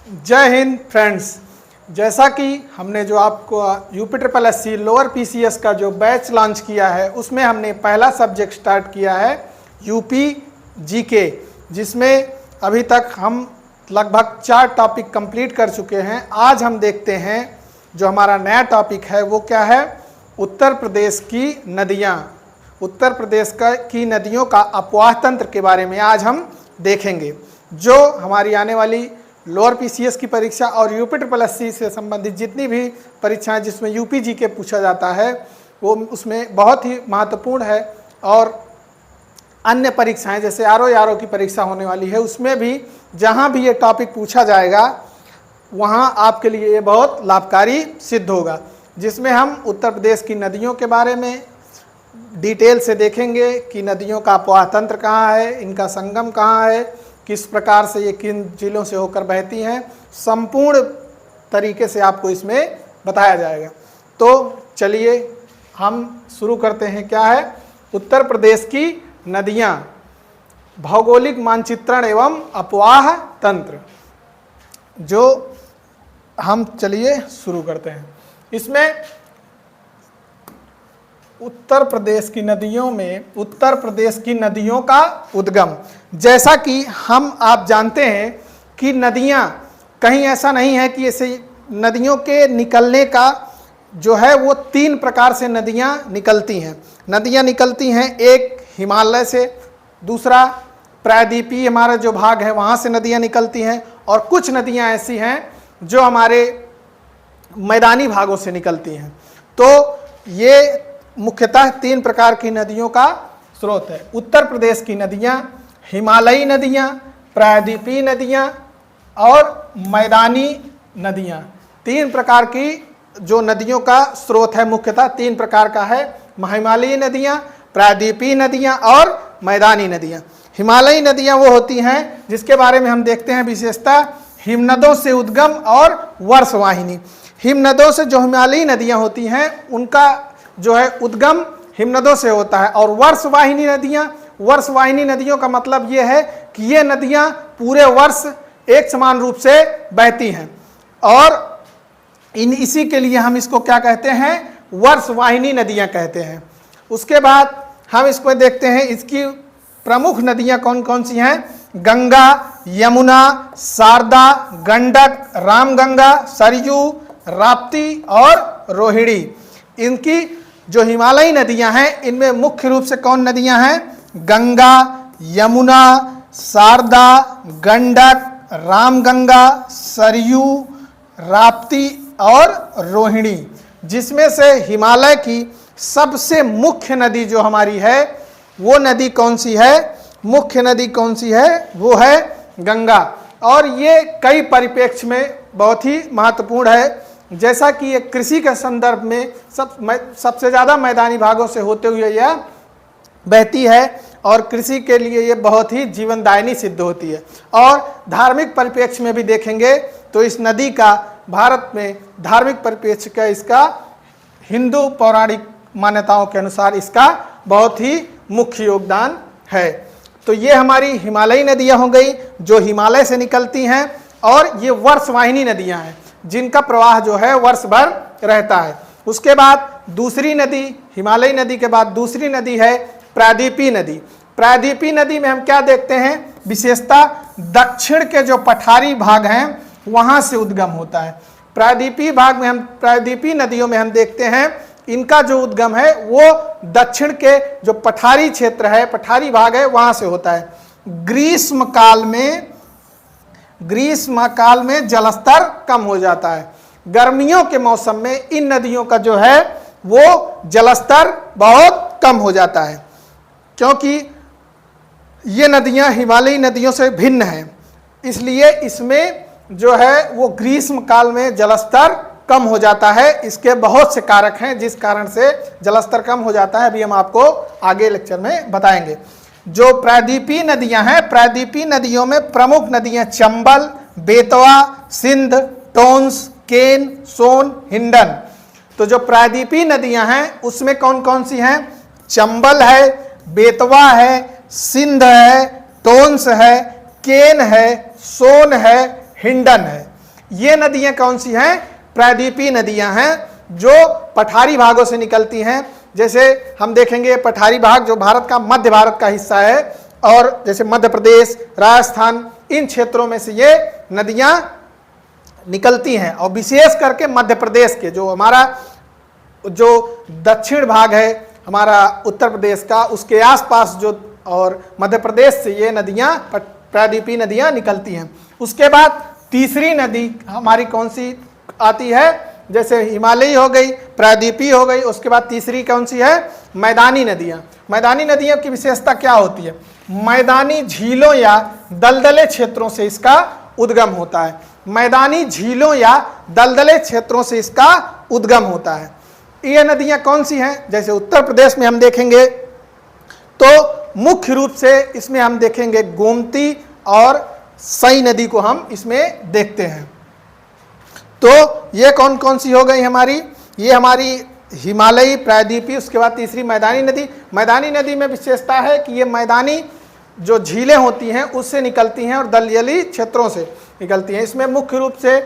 जय हिंद फ्रेंड्स। जैसा कि हमने जो आपको UPSSC लोअर PCS का जो बैच लॉन्च किया है उसमें हमने पहला सब्जेक्ट स्टार्ट किया है यूपी जीके, जिसमें अभी तक हम लगभग 4 टॉपिक कंप्लीट कर चुके हैं। आज हम देखते हैं जो हमारा नया टॉपिक है वो क्या है, उत्तर प्रदेश की नदियाँ। उत्तर प्रदेश की नदियों का अपवाह तंत्र के बारे में आज हम देखेंगे। जो हमारी आने वाली लोअर PCS की परीक्षा और UPSSC से संबंधित जितनी भी परीक्षाएं जिसमें यूपी जीके पूछा जाता है वो उसमें बहुत ही महत्वपूर्ण है। और अन्य परीक्षाएं जैसे RO की परीक्षा होने वाली है उसमें भी जहां भी ये टॉपिक पूछा जाएगा वहां आपके लिए ये बहुत लाभकारी सिद्ध होगा, जिसमें हम उत्तर प्रदेश की नदियों के बारे में डिटेल से देखेंगे कि नदियों का अपवाह तंत्र कहाँ है, इनका संगम कहाँ है, किस प्रकार से ये किन जिलों से होकर बहती हैं, संपूर्ण तरीके से आपको इसमें बताया जाएगा। तो चलिए हम शुरू करते हैं। क्या है उत्तर प्रदेश की नदियाँ, भौगोलिक मानचित्रण एवं अपवाह तंत्र। जो हम चलिए शुरू करते हैं। इसमें उत्तर प्रदेश की नदियों में उत्तर प्रदेश की नदियों का उद्गम, जैसा कि हम आप जानते हैं कि नदियां कहीं ऐसा नहीं है कि ऐसे नदियों के निकलने का जो है वो 3 प्रकार से नदियां निकलती हैं। नदियां निकलती हैं, एक हिमालय से, दूसरा प्रायद्वीपीय हमारा जो भाग है वहाँ से नदियां निकलती हैं, और कुछ नदियां ऐसी हैं जो हमारे मैदानी भागों से निकलती हैं। तो ये मुख्यतः 3 प्रकार की नदियों का स्रोत है। उत्तर प्रदेश की नदियाँ हिमालयी नदियाँ, प्रायद्वीपीय नदियाँ और मैदानी नदियाँ। 3 प्रकार की जो नदियों का स्रोत है मुख्यतः 3 प्रकार का है, हिमालयी नदियाँ, प्रायद्वीपीय नदियाँ और मैदानी नदियाँ। हिमालयी नदियाँ वो होती हैं जिसके बारे में हम देखते हैं विशेषता हिमनदों से उद्गम और वर्षवाहिनी। हिमनदों से जो हिमालयी नदियाँ होती हैं उनका जो है उद्गम हिमनदों से होता है। और वर्षवाहिनी नदियों का मतलब ये है कि ये नदियां पूरे वर्ष एक समान रूप से बहती हैं, और इसी के लिए हम इसको क्या कहते हैं, वर्षवाहिनी नदियां कहते हैं। उसके बाद हम इसको देखते हैं, इसकी प्रमुख नदियां कौन कौन सी हैं। गंगा, यमुना, शारदा, गंडक, रामगंगा, सरयू, राप्ती और रोहिणी। इनकी जो हिमालयी नदियां हैं इनमें मुख्य रूप से कौन नदियां हैं, गंगा, यमुना, शारदा, गंडक, रामगंगा, सरयू, राप्ती और रोहिणी। जिसमें से हिमालय की सबसे मुख्य नदी जो हमारी है वो नदी कौन सी है, मुख्य नदी कौन सी है, वो है गंगा। और ये कई परिप्रेक्ष्य में बहुत ही महत्वपूर्ण है, जैसा कि ये कृषि के संदर्भ में सबसे ज़्यादा मैदानी भागों से होते हुए यह बहती है और कृषि के लिए ये बहुत ही जीवनदायिनी सिद्ध होती है। और धार्मिक परिप्रेक्ष्य में भी देखेंगे तो इस नदी का भारत में धार्मिक परिप्रेक्ष्य का इसका हिंदू पौराणिक मान्यताओं के अनुसार इसका बहुत ही मुख्य योगदान है। तो ये हमारी हिमालयी नदियाँ हो गई जो हिमालय से निकलती हैं, और ये वर्षवाहिनी नदियाँ हैं जिनका प्रवाह जो है वर्ष भर रहता है। उसके बाद दूसरी नदी, हिमालयी नदी के बाद दूसरी नदी है प्रायद्वीपीय नदी। प्रायद्वीपीय नदी में हम क्या देखते हैं, विशेषता दक्षिण के जो पठारी भाग हैं वहां से उद्गम होता है। प्रायद्वीपीय नदियों में हम देखते हैं इनका जो उद्गम है वो दक्षिण के जो पठारी क्षेत्र है, पठारी भाग है वहां से होता है। ग्रीष्म काल में जलस्तर कम हो जाता है। गर्मियों के मौसम में इन नदियों का जो है वो जलस्तर बहुत कम हो जाता है, क्योंकि ये नदियां हिमालयी नदियों से भिन्न हैं। इसलिए इसमें जो है वो ग्रीष्म काल में जलस्तर कम हो जाता है। इसके बहुत से कारक हैं जिस कारण से जलस्तर कम हो जाता है, अभी हम आपको आगे लेक्चर में बताएंगे। जो प्रायद्वीपीय नदियां हैं, प्रायद्वीपीय नदियों में प्रमुख नदियां चंबल, बेतवा, सिंध, टोंस, केन, सोन, हिंडन। तो जो प्रायद्वीपीय नदियां हैं उसमें कौन कौन सी हैं, चंबल है, बेतवा है, सिंध है, टोंस है, केन है, सोन है, हिंडन है। ये नदियां कौन सी हैं? प्रायद्वीपीय नदियां हैं जो पठारी भागों से निकलती हैं। जैसे हम देखेंगे पठारी भाग जो भारत का मध्य भारत का हिस्सा है, और जैसे मध्य प्रदेश, राजस्थान, इन क्षेत्रों में से ये नदियां निकलती हैं। और विशेष करके मध्य प्रदेश के जो हमारा जो दक्षिण भाग है हमारा उत्तर प्रदेश का, उसके आसपास जो और मध्य प्रदेश से ये नदियां प्रायद्वीपीय नदियां निकलती हैं। उसके बाद तीसरी नदी हमारी कौन सी आती है? जैसे हिमालयी हो गई, प्रायद्वीपीय हो गई, उसके बाद तीसरी कौन सी है? मैदानी नदियां। मैदानी नदियों की विशेषता क्या होती है? मैदानी झीलों या दलदले क्षेत्रों से इसका उद्गम होता है। मैदानी झीलों या दलदले क्षेत्रों से इसका उद्गम होता है। ये नदियां कौन सी हैं? जैसे उत्तर प्रदेश में हम देखेंगे तो मुख्य रूप से इसमें हम देखेंगे गोमती और सई नदी को हम इसमें देखते हैं। तो ये कौन कौन सी हो गई हमारी? ये हमारी हिमालयी, प्रायद्वीपीय, उसके बाद तीसरी मैदानी नदी। मैदानी नदी में विशेषता है कि ये मैदानी जो झीलें होती हैं उससे निकलती हैं और दलदली क्षेत्रों से निकलती हैं। इसमें मुख्य रूप से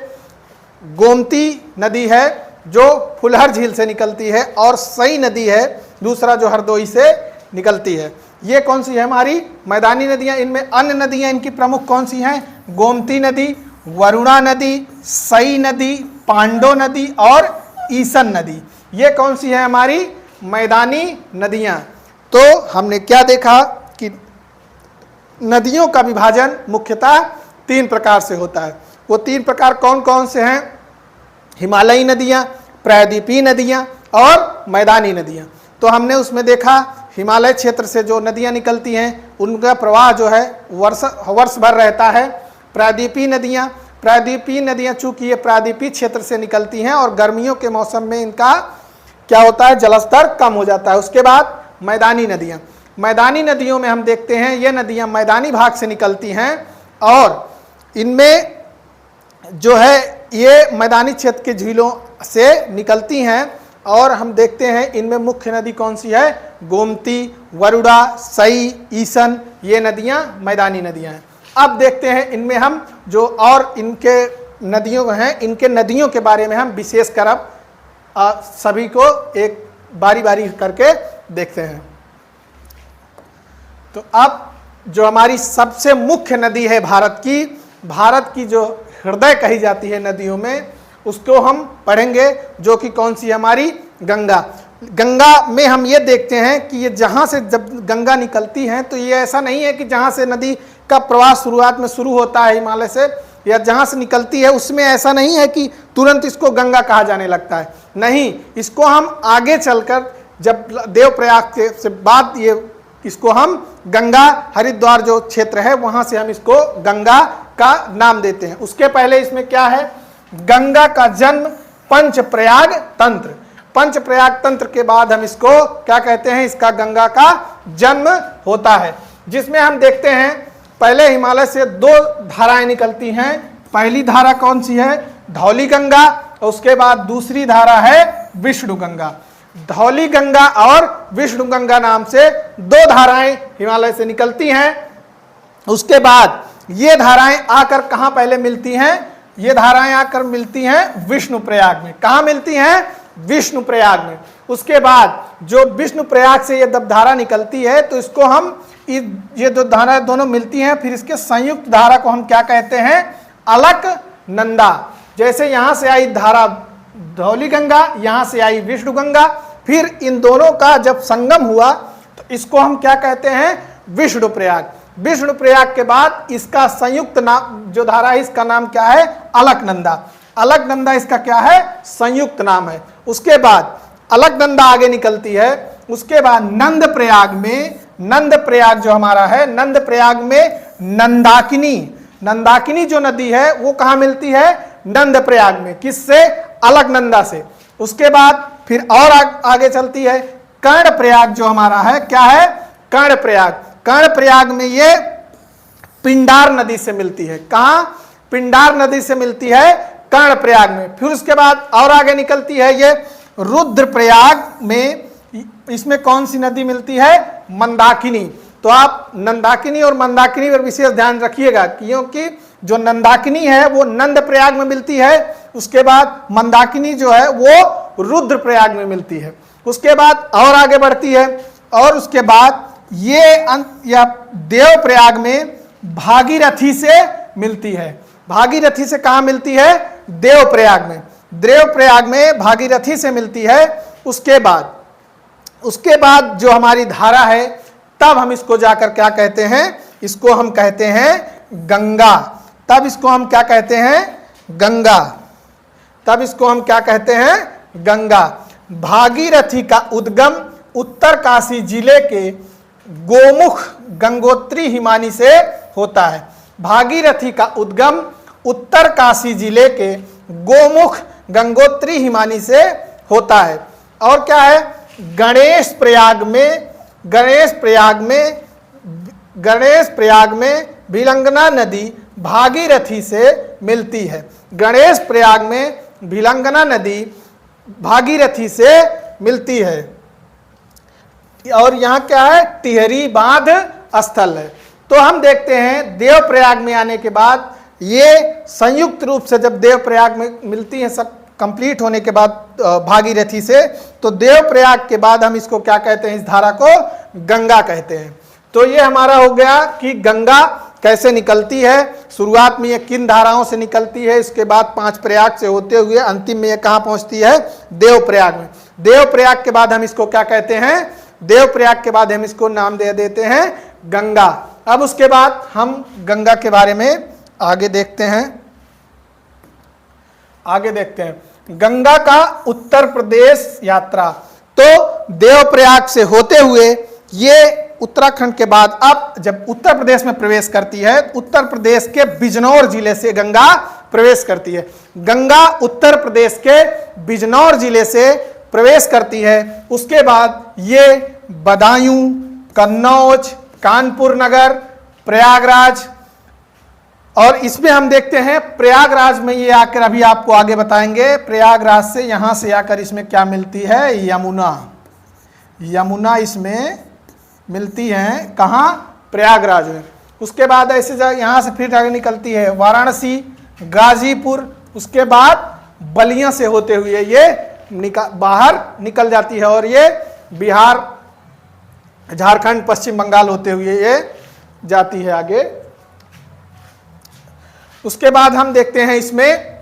गोमती नदी है जो फुलहर झील से निकलती है, और सई नदी है दूसरा जो हरदोई से निकलती है। ये कौन सी है हमारी? मैदानी नदियां। इनमें अन्य नदियां इनकी प्रमुख कौन सी हैं? गोमती नदी, वरुणा नदी, सई नदी, पांडो नदी और ईसन नदी। ये कौन सी है हमारी? मैदानी नदियां। तो हमने क्या देखा कि नदियों का विभाजन मुख्यतः 3 प्रकार से होता है। वो 3 प्रकार कौन कौन से हैं? हिमालयी नदियां, प्रायद्वीपीय नदियां और मैदानी नदियां। तो हमने उसमें देखा हिमालय क्षेत्र से जो नदियां निकलती हैं उनका प्रवाह जो है वर्ष भर रहता है। प्रायद्वीपीय नदियां चूंकि ये प्रायद्वीपीय क्षेत्र से निकलती हैं और गर्मियों के मौसम में इनका क्या होता है? जलस्तर कम हो जाता है। उसके बाद मैदानी नदियों में हम देखते हैं ये नदियां मैदानी भाग से निकलती हैं और इनमें जो है ये मैदानी क्षेत्र के झीलों से निकलती हैं। और हम देखते हैं इनमें मुख्य नदी कौन सी है? गोमती, वरुणा, सई, ईसन, ये नदियां मैदानी नदियां हैं। अब देखते हैं इनमें हम जो और इनके नदियों हैं, इनके नदियों के बारे में हम विशेष कर अब सभी को एक बारी बारी करके देखते हैं। तो अब जो हमारी सबसे मुख्य नदी है भारत की जो हृदय कही जाती है नदियों में, उसको हम पढ़ेंगे, जो कि कौन सी हमारी? गंगा में हम ये देखते हैं कि ये जहाँ से जब गंगा निकलती है तो ये ऐसा नहीं है कि जहाँ से नदी का प्रवाह शुरुआत में शुरू होता है हिमालय से या जहाँ से निकलती है उसमें ऐसा नहीं है कि तुरंत इसको गंगा कहा जाने लगता है। नहीं, इसको हम आगे चलकर जब देवप्रयाग से बाद ये इसको हम गंगा, हरिद्वार जो क्षेत्र है वहाँ से हम इसको गंगा का नाम देते हैं। उसके पहले इसमें क्या है? गंगा का जन्म पंचप्रयाग तंत्र। पंचप्रयाग तंत्र के बाद हम इसको क्या कहते हैं? इसका गंगा का जन्म होता है, जिसमें हम देखते हैं पहले हिमालय से 2 धाराएं निकलती हैं। पहली धारा कौन सी है? धौली गंगा, और उसके बाद दूसरी धारा है विष्णु गंगा। धौली गंगा और विष्णु गंगा नाम से 2 धाराएं हिमालय से निकलती हैं। उसके बाद ये धाराएं आकर कहां पहले मिलती हैं? ये धाराएं आकर मिलती हैं विष्णुप्रयाग में। कहां मिलती हैं? विष्णुप्रयाग में। उसके बाद जो विष्णुप्रयाग से ये जब धारा निकलती है तो इसको हम ये 2 धारा दोनों मिलती हैं, फिर इसके संयुक्त धारा को हम क्या कहते हैं? अलकनंदा। जैसे यहां से आई धारा धौली गंगा, यहां से आई विष्णु गंगा, फिर इन दोनों का जब संगम हुआ तो इसको हम क्या कहते हैं? विष्णुप्रयाग। विष्णुप्रयाग के बाद इसका संयुक्त नाम जो धारा है इसका नाम क्या है? अलकनंदा। अलकनंदा इसका क्या है? संयुक्त नाम है। उसके बाद अलकनंदा आगे निकलती है। उसके बाद नंदप्रयाग जो हमारा है, नंदप्रयाग में नंदाकिनी जो नदी है वो कहाँ मिलती है? नंदप्रयाग में। किससे? अलकनंदा से। उसके बाद फिर और आगे चलती है कर्णप्रयाग जो हमारा है, क्या है? कर्णप्रयाग। कर्णप्रयाग में ये पिंडार नदी से मिलती है। कहां? पिंडार नदी से मिलती है कर्णप्रयाग में। फिर उसके बाद और आगे निकलती है ये रुद्रप्रयाग में। इसमें कौन सी नदी मिलती है? मंदाकिनी। तो आप नंदाकिनी और मंदाकिनी पर विशेष ध्यान रखिएगा, क्योंकि जो नंदाकिनी है वो नंद प्रयाग में मिलती है, उसके बाद मंदाकिनी जो है वो रुद्र प्रयाग में मिलती है, उसके बाद और आगे बढ़ती है, और उसके बाद ये या देव प्रयाग में भागीरथी से मिलती है। भागीरथी से कहाँ मिलती है? देव प्रयाग में। देव प्रयाग में भागीरथी से मिलती है। उसके बाद जो हमारी धारा है, तब हम इसको जाकर क्या कहते हैं? इसको हम कहते हैं गंगा। तब इसको हम क्या कहते हैं? गंगा। तब इसको हम क्या कहते हैं? गंगा। भागीरथी का उद्गम उत्तरकाशी जिले के गोमुख गंगोत्री हिमानी से होता है। भागीरथी का उद्गम उत्तरकाशी जिले के गोमुख गंगोत्री हिमानी से होता है। और क्या है? गणेश प्रयाग में भिलंगना नदी भागीरथी से मिलती है। गणेश प्रयाग में भिलंगना नदी भागीरथी से मिलती है। और यहाँ क्या है? टिहरी बांध स्थल है। तो हम देखते हैं देव प्रयाग में आने के बाद ये संयुक्त रूप से जब देव प्रयाग में मिलती है, सब कंप्लीट होने के बाद भागीरथी से, तो देव प्रयाग के बाद हम इसको क्या कहते हैं? इस धारा को गंगा कहते हैं। तो ये हमारा हो गया कि गंगा कैसे निकलती है। शुरुआत में ये किन धाराओं से निकलती है, इसके बाद 5 प्रयाग से होते हुए अंतिम में ये कहाँ पहुंचती है? देव प्रयाग में। देव प्रयाग के बाद हम इसको क्या कहते हैं? देव प्रयाग के बाद हम इसको नाम दे देते हैं गंगा। अब उसके बाद हम गंगा के बारे में आगे देखते हैं। गंगा का उत्तर प्रदेश यात्रा। तो देव प्रयाग से होते हुए ये उत्तराखंड के बाद अब जब उत्तर प्रदेश में प्रवेश करती है, उत्तर प्रदेश के बिजनौर जिले से गंगा प्रवेश करती है। गंगा उत्तर प्रदेश के बिजनौर जिले से प्रवेश करती है। उसके बाद ये बदायूं, कन्नौज, कानपुर नगर, प्रयागराज, और इसमें हम देखते हैं प्रयागराज में ये आकर, अभी आपको आगे बताएंगे, प्रयागराज से यहाँ से आकर इसमें क्या मिलती है? यमुना इसमें मिलती है। कहाँ? प्रयागराज में। उसके बाद ऐसे यहाँ से फिर आगे निकलती है वाराणसी, गाजीपुर, उसके बाद बलिया से होते हुए ये बाहर निकल जाती है और ये बिहार, झारखंड, पश्चिम बंगाल होते हुए ये जाती है आगे। उसके बाद हम देखते हैं इसमें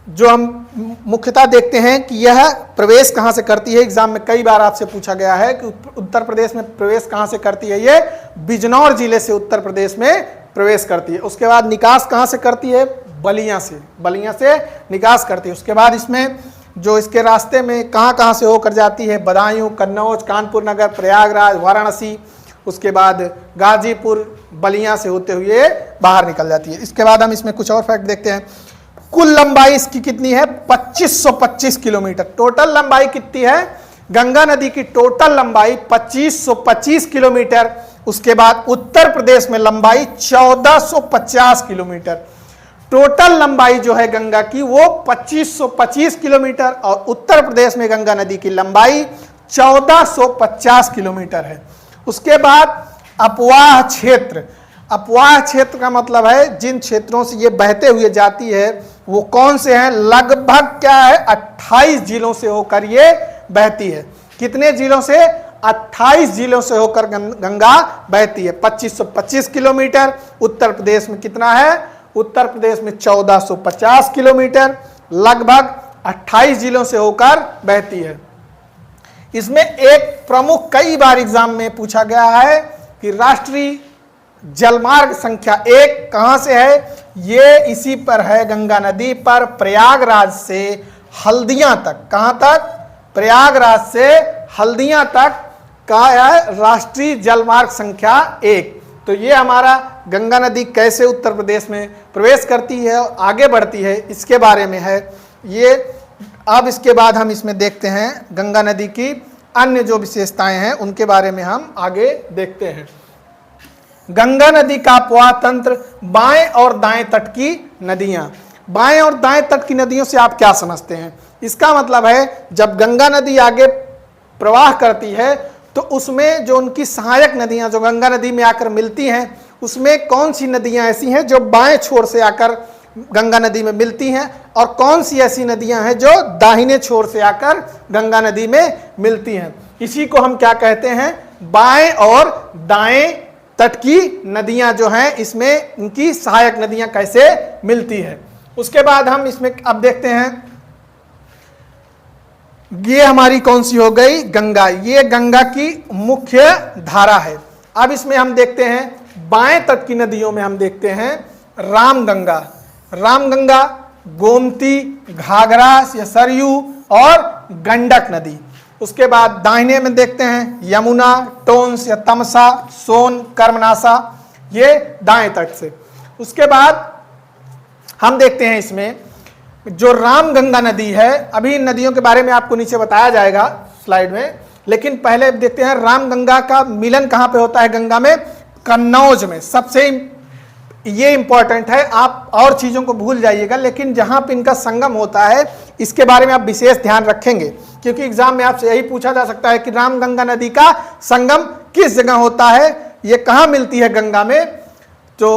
जो हम मुख्यतः देखते हैं कि यह प्रवेश कहाँ से करती है। एग्जाम में कई बार आपसे पूछा गया है कि उत्तर प्रदेश में प्रवेश कहाँ से करती है? ये बिजनौर जिले से उत्तर प्रदेश में प्रवेश करती है। उसके बाद निकास कहाँ से करती है? बलिया से निकास करती है। उसके बाद इसमें जो इसके रास्ते में कहाँ से होकर जाती है? बदायूं, कन्नौज, कानपुर नगर, प्रयागराज, वाराणसी, उसके बाद गाजीपुर, बलिया से होते हुए बाहर निकल जाती है। इसके बाद हम इसमें कुछ और फैक्ट देखते हैं। कुल लंबाई इसकी कितनी है? 2525 किलोमीटर। टोटल लंबाई कितनी है? गंगा नदी की टोटल लंबाई 2525 किलोमीटर। उसके बाद उत्तर प्रदेश में लंबाई 1450 किलोमीटर। टोटल लंबाई जो है गंगा की वो 2525 किलोमीटर और उत्तर प्रदेश में गंगा नदी की लंबाई 1450 किलोमीटर है। उसके बाद अपवाह क्षेत्र। अपवाह क्षेत्र का मतलब है जिन क्षेत्रों से ये बहते हुए जाती है वो कौन से हैं? लगभग क्या है? 28 जिलों से होकर ये बहती है। कितने जिलों से? 28 जिलों से होकर गंगा बहती है। 2525 किलोमीटर। उत्तर प्रदेश में कितना है? उत्तर प्रदेश में 1450 किलोमीटर, लगभग 28 जिलों से होकर बहती है। इसमें एक प्रमुख कई बार एग्जाम में पूछा गया है कि राष्ट्रीय जलमार्ग संख्या 1 कहां से है? ये इसी पर है, गंगा नदी पर, प्रयागराज से हल्दिया तक। कहां तक? प्रयागराज से हल्दिया तक का है राष्ट्रीय जलमार्ग संख्या 1। तो ये हमारा गंगा नदी कैसे उत्तर प्रदेश में प्रवेश करती है और आगे बढ़ती है इसके बारे में है ये। अब इसके बाद हम इसमें देखते हैं गंगा नदी की अन्य जो विशेषताएं हैं उनके बारे में हम आगे देखते हैं। गंगा नदी का अपवाह तंत्र, बाएं और दाएं तट की नदियां। बाएं और दाएं तट की नदियों से आप क्या समझते हैं? इसका मतलब है जब गंगा नदी आगे प्रवाह करती है तो उसमें जो उनकी सहायक नदियां जो गंगा नदी में आकर मिलती हैं उसमें कौन सी नदियां ऐसी हैं जो बाएं छोर से आकर गंगा नदी में मिलती हैं और कौन सी ऐसी नदियां हैं जो दाहिने छोर से आकर गंगा नदी में मिलती हैं। इसी को हम क्या कहते हैं, बाएं और दाएं तट की नदियां जो हैं, इसमें इनकी सहायक नदियां कैसे मिलती है। उसके बाद हम इसमें अब देखते हैं, ये हमारी कौन सी हो गई, गंगा। ये गंगा की मुख्य धारा है। अब इसमें हम देखते हैं बाएं तट की नदियों में हम देखते हैं रामगंगा, रामगंगा, गोमती, घाघरा या सरयू और गंडक नदी। उसके बाद दाहिने में देखते हैं यमुना, टोंस या तमसा, सोन, कर्मनासा, ये दाएं तट से। उसके बाद हम देखते हैं इसमें जो रामगंगा नदी है, अभी इन नदियों के बारे में आपको नीचे बताया जाएगा स्लाइड में, लेकिन पहले देखते हैं रामगंगा का मिलन कहाँ पे होता है गंगा में, कन्नौज में। सबसे ये इंपॉर्टेंट है, आप और चीज़ों को भूल जाइएगा, लेकिन जहाँ पे इनका संगम होता है इसके बारे में आप विशेष ध्यान रखेंगे, क्योंकि एग्जाम में आपसे यही पूछा जा सकता है कि रामगंगा नदी का संगम किस जगह होता है, ये कहाँ मिलती है गंगा में। तो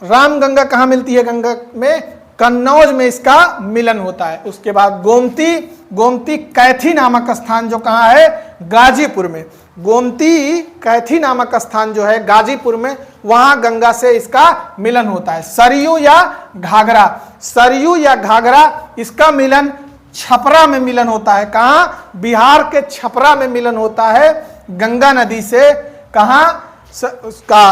रामगंगा कहाँ मिलती है गंगा में, कन्नौज में इसका मिलन होता है। उसके बाद गोमती, गोमती कैथी नामक स्थान जो कहाँ है, गाजीपुर में। गोमती कैथी नामक स्थान जो है गाजीपुर में, वहां गंगा से इसका मिलन होता है। सरयू या घाघरा, सरयू या घाघरा इसका मिलन छपरा में मिलन होता है। कहाँ, बिहार के छपरा में मिलन होता है गंगा नदी से। कहाँ, उसका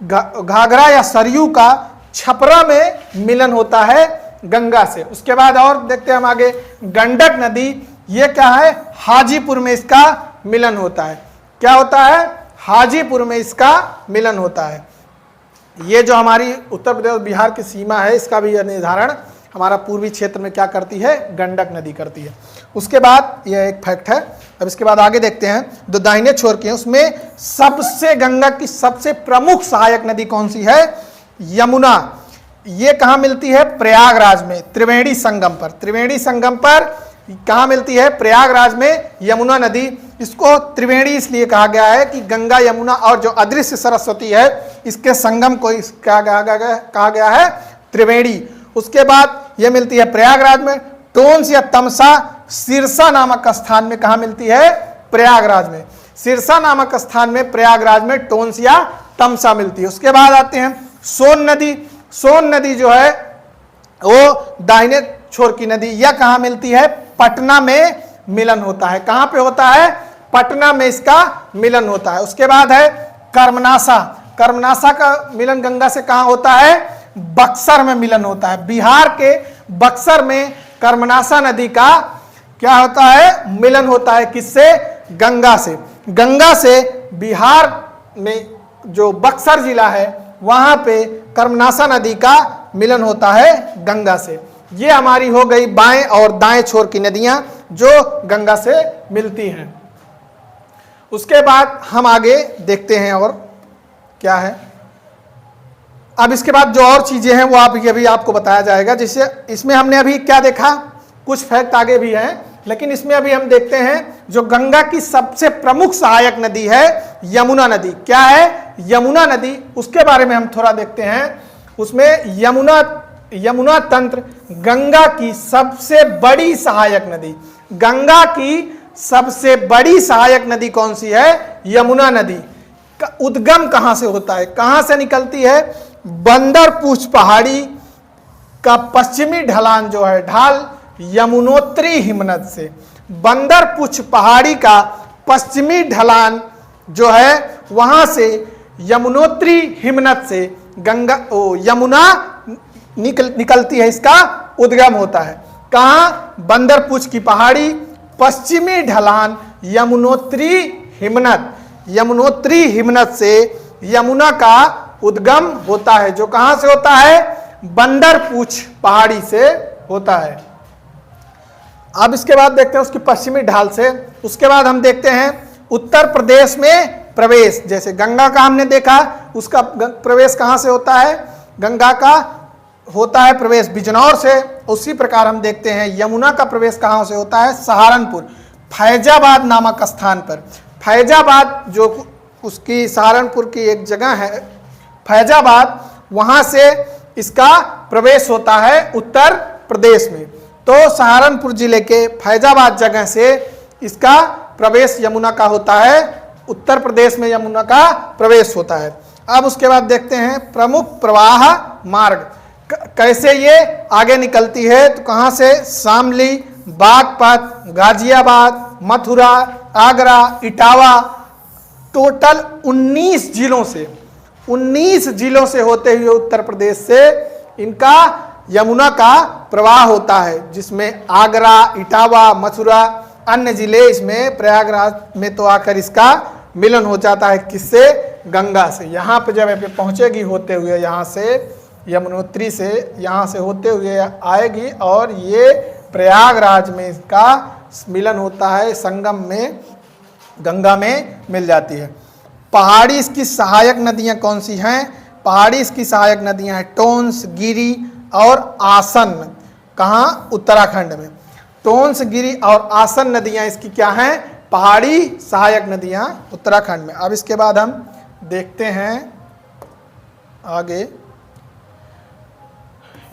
घाघरा या सरयू का छपरा में मिलन होता है गंगा से। उसके बाद और देखते हैं हम आगे, गंडक नदी, ये क्या है, हाजीपुर में इसका मिलन होता है। क्या होता है, हाजीपुर में इसका मिलन होता है। ये जो हमारी उत्तर प्रदेश बिहार की सीमा है, इसका भी यह निर्धारण हमारा पूर्वी क्षेत्र में क्या करती है, गंडक नदी करती है। उसके बाद यह एक फैक्ट है। अब इसके बाद आगे देखते हैं, जो दाहिने छोर के उसमें सबसे गंगा की सबसे प्रमुख सहायक नदी कौन सी है, यमुना। ये कहाँ मिलती है, प्रयागराज में, त्रिवेणी संगम पर। त्रिवेणी संगम पर कहाँ मिलती है, प्रयागराज में यमुना नदी। इसको त्रिवेणी इसलिए कहा गया है कि गंगा, यमुना और जो अदृश्य सरस्वती है, इसके संगम को क्या कहा गया है, त्रिवेणी। उसके बाद यह मिलती है प्रयागराज में। टोंस या तमसा सिरसा नामक स्थान में कहाँ मिलती है, प्रयागराज में। सिरसा नामक स्थान में, प्रयागराज में टोंस या तमसा मिलती है। उसके बाद आते हैं सोन नदी। सोन नदी जो है वो दाहिने छोर की नदी, यह कहाँ मिलती है, पटना में मिलन होता है। कहाँ पे होता है, पटना में इसका मिलन होता है। उसके बाद है कर्मनासा। कर्मनासा का मिलन गंगा से कहाँ होता है, बक्सर में मिलन होता है। बिहार के बक्सर में कर्मनासा नदी का क्या होता है, मिलन होता है। किससे, गंगा से। गंगा से बिहार में जो बक्सर जिला है वहां पे कर्मनासा नदी का मिलन होता है गंगा से। ये हमारी हो गई बाएं और दाएं छोर की नदियां जो गंगा से मिलती हैं। उसके बाद हम आगे देखते हैं और क्या है। अब इसके बाद जो और चीजें हैं वो अभी आपको बताया जाएगा। जैसे इसमें हमने अभी क्या देखा, कुछ फैक्ट आगे भी हैं, लेकिन इसमें अभी हम देखते हैं जो गंगा की सबसे प्रमुख सहायक नदी है यमुना नदी। क्या है, यमुना नदी, उसके बारे में हम थोड़ा देखते हैं। उसमें यमुना तंत्र गंगा की सबसे बड़ी सहायक नदी। गंगा की सबसे बड़ी सहायक नदी कौन सी है, यमुना नदी। का उद्गम कहां से होता है, कहां से निकलती है, बंदरपूछ पहाड़ी का पश्चिमी ढलान जो है, ढाल यमुनोत्री हिमनद से। बंदरपूछ पहाड़ी का पश्चिमी ढलान जो है वहां से यमुनोत्री हिमनद से यमुना निकलती है, इसका उद्गम होता है। कहाँ, बंदरपूछ की पहाड़ी, पश्चिमी ढलान यमुनोत्री हिमनद। यमुनोत्री हिमनद से यमुना का उद्गम होता है, जो कहां से होता है, बंदरपूछ पहाड़ी से होता है। अब इसके बाद देखते हैं उसकी पश्चिमी ढाल से। उसके बाद हम देखते हैं उत्तर प्रदेश में प्रवेश। जैसे गंगा का हमने देखा, उसका प्रवेश कहां से होता है, गंगा का होता है प्रवेश बिजनौर से। उसी प्रकार हम देखते हैं यमुना का प्रवेश कहां से होता है, सहारनपुर, फैजाबाद नामक स्थान पर। फैजाबाद जो उसकी सहारनपुर की एक जगह है, फैजाबाद, वहां से इसका प्रवेश होता है उत्तर प्रदेश में। तो सहारनपुर जिले के फैजाबाद जगह से इसका प्रवेश यमुना का होता है, उत्तर प्रदेश में यमुना का प्रवेश होता है। अब उसके बाद देखते हैं प्रमुख प्रवाह मार्ग कैसे ये आगे निकलती है। तो कहाँ से, शामली, बागपत, गाजियाबाद, मथुरा, आगरा, इटावा, टोटल 19 जिलों से होते हुए उत्तर प्रदेश से इनका यमुना का प्रवाह होता है, जिसमें आगरा, इटावा, मथुरा, अन्य जिले इसमें प्रयागराज में तो आकर इसका मिलन हो जाता है किससे, गंगा से। यहाँ पे जब ये पहुँचेगी होते हुए, यहाँ से यमुनोत्री से यहाँ से होते हुए आएगी और ये प्रयागराज में इसका मिलन होता है, संगम में गंगा में मिल जाती है। पहाड़ी इसकी सहायक नदियाँ कौन सी हैं? पहाड़ी इसकी सहायक नदियाँ हैं टोंस, गिरी और आसन। कहाँ? उत्तराखंड में। टोंस, गिरी और आसन नदियाँ इसकी क्या हैं? पहाड़ी सहायक नदियाँ उत्तराखंड में। अब इसके बाद हम देखते हैं आगे,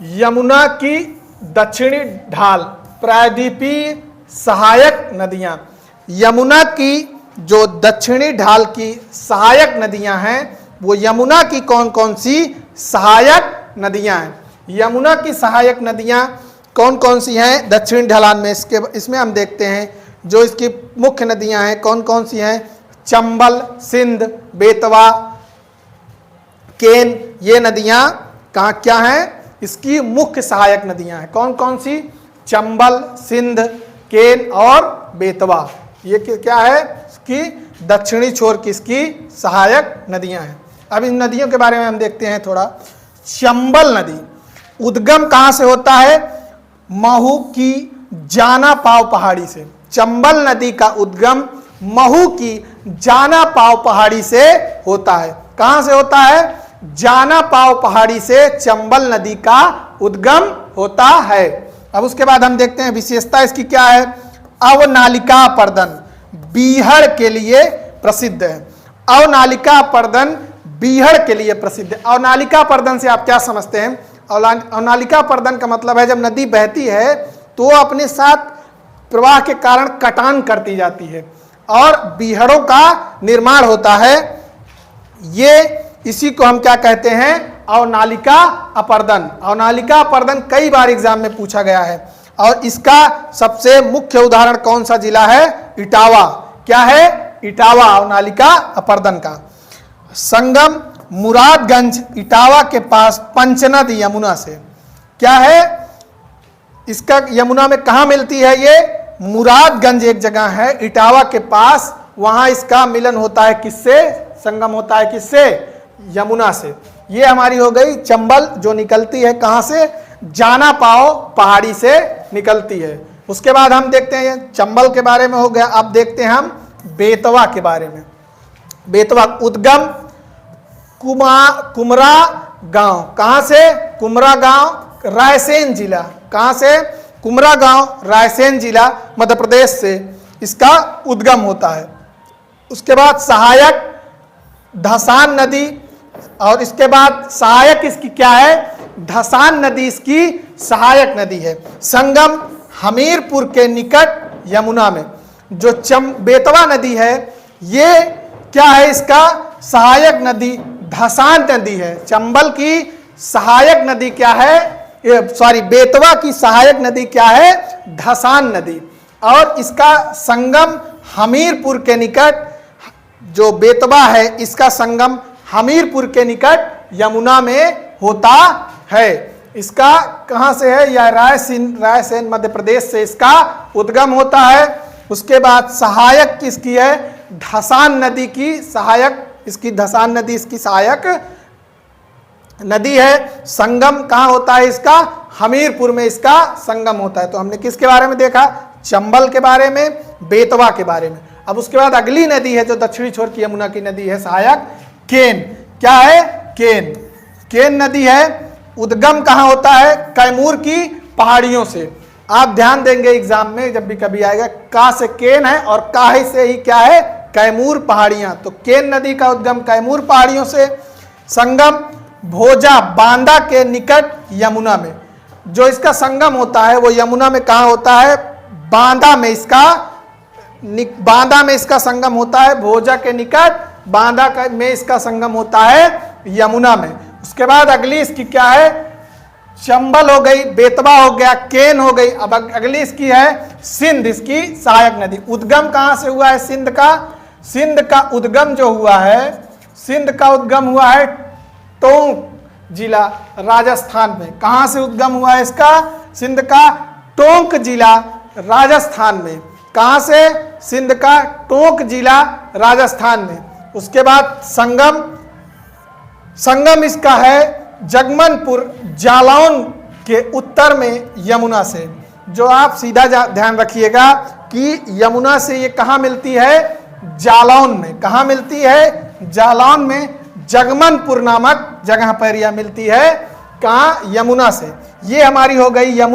यमुना की दक्षिणी ढाल प्रायद्वीपीय सहायक नदियाँ। यमुना की जो दक्षिणी ढाल की सहायक नदियाँ हैं वो यमुना की कौन कौन सी सहायक नदियाँ हैं? यमुना की सहायक नदियाँ कौन कौन सी हैं दक्षिणी ढलान में? इसमें हम देखते हैं जो इसकी मुख्य नदियाँ हैं कौन कौन सी हैं। चंबल, सिंध, बेतवा, केन, ये नदियाँ कहाँ क्या हैं? इसकी मुख्य सहायक नदियाँ हैं। कौन कौन सी? चंबल, सिंध, केन और बेतवा। ये क्या है? इसकी दक्षिणी छोर की इसकी सहायक नदियाँ हैं। अब इन नदियों के बारे में हम देखते हैं थोड़ा। चंबल नदी उद्गम कहाँ से होता है? महू की जाना पाव पहाड़ी से। चंबल नदी का उद्गम महू की जाना पाव पहाड़ी से होता है। कहाँ से होता है? जाना पाव पहाड़ी से चंबल नदी का उद्गम होता है। अब उसके बाद हम देखते हैं विशेषता इसकी क्या है। अवनालिका पर्दन बीहड़ के लिए प्रसिद्ध है। अवनालिका पर्दन बीहड़ के लिए प्रसिद्ध है। अवनालिका पर्दन से आप क्या समझते हैं? अवनालिका पर्दन का मतलब है जब नदी बहती है तो अपने साथ प्रवाह के कारण कटान करती जाती है और बीहड़ों का निर्माण होता है। ये इसी को हम क्या कहते हैं? अवनालिका अपर्दन। अवनालिका अपर्दन कई बार एग्जाम में पूछा गया है और इसका सबसे मुख्य उदाहरण कौन सा जिला है? इटावा। क्या है? इटावा अवनालिका अपर्दन का। संगम मुरादगंज इटावा के पास पंचनद यमुना से। क्या है इसका? यमुना में कहाँ मिलती है ये? मुरादगंज एक जगह है इटावा के पास, वहां इसका मिलन होता है किससे? संगम होता है किससे? यमुना से। ये हमारी हो गई चंबल जो निकलती है कहाँ से? जाना पाओ पहाड़ी से निकलती है। उसके बाद हम देखते हैं चंबल के बारे में हो गया। अब देखते हैं हम बेतवा के बारे में। बेतवा उद्गम कुमरा गांव। कहाँ से? कुमरा गांव रायसेन जिला। कहाँ से? कुमरा गांव रायसेन जिला मध्य प्रदेश से इसका उद्गम होता है। उसके बाद सहायक धसान नदी और इसके बाद सहायक इसकी क्या है? धसान नदी इसकी सहायक नदी है। संगम हमीरपुर के निकट यमुना में। जो बेतवा नदी है ये क्या है? इसका सहायक नदी धसान नदी है। चंबल की सहायक नदी क्या है? बेतवा की सहायक नदी क्या है? धसान नदी। और इसका संगम हमीरपुर के निकट, जो बेतवा है इसका संगम हमीरपुर के निकट यमुना में होता है। इसका कहाँ से है? यह रायसेन मध्य प्रदेश से इसका उद्गम होता है। उसके बाद सहायक किसकी है? धसान नदी की सहायक, इसकी धसान नदी इसकी सहायक नदी है। संगम कहाँ होता है इसका? हमीरपुर में इसका संगम होता है। तो हमने किसके बारे में देखा? चंबल के बारे में, बेतवा के बारे में। अब उसके बाद अगली नदी है जो दक्षिणी छोर की यमुना की नदी है सहायक, केन। क्या है? केन। केन नदी है। उद्गम कहाँ होता है? कैमूर की पहाड़ियों से। आप ध्यान देंगे एग्जाम में जब भी कभी आएगा, का से केन है और काहे से ही क्या है? कैमूर पहाड़ियां। तो केन नदी का उद्गम कैमूर पहाड़ियों से। संगम भोजा बांदा के निकट यमुना में। जो इसका संगम होता है वो यमुना में कहाँ होता है? बांदा में इसका संगम होता है, भोजा के निकट बांदा में इसका संगम होता है यमुना में। उसके बाद अगली इसकी क्या है? चंबल हो गई, बेतवा हो गया, केन हो गई। अब अगली इसकी है सिंध, इसकी सहायक नदी। उद्गम कहाँ से हुआ है सिंध का? सिंध का उद्गम जो हुआ है, सिंध का उद्गम हुआ है टोंक जिला राजस्थान में। कहाँ से उद्गम हुआ है इसका? सिंध का टोंक जिला राजस्थान में। कहाँ से? सिंध का टोंक जिला राजस्थान में। उसके बाद संगम इसका है जगमनपुर जालौन के उत्तर में यमुना से। जो आप सीधा ध्यान रखिएगा कि यमुना से ये कहाँ मिलती है? जालौन में। कहाँ मिलती है? जालौन में, जगमनपुर नामक जगह पर यह मिलती है। कहाँ? यमुना से। ये हमारी हो गई यमुना।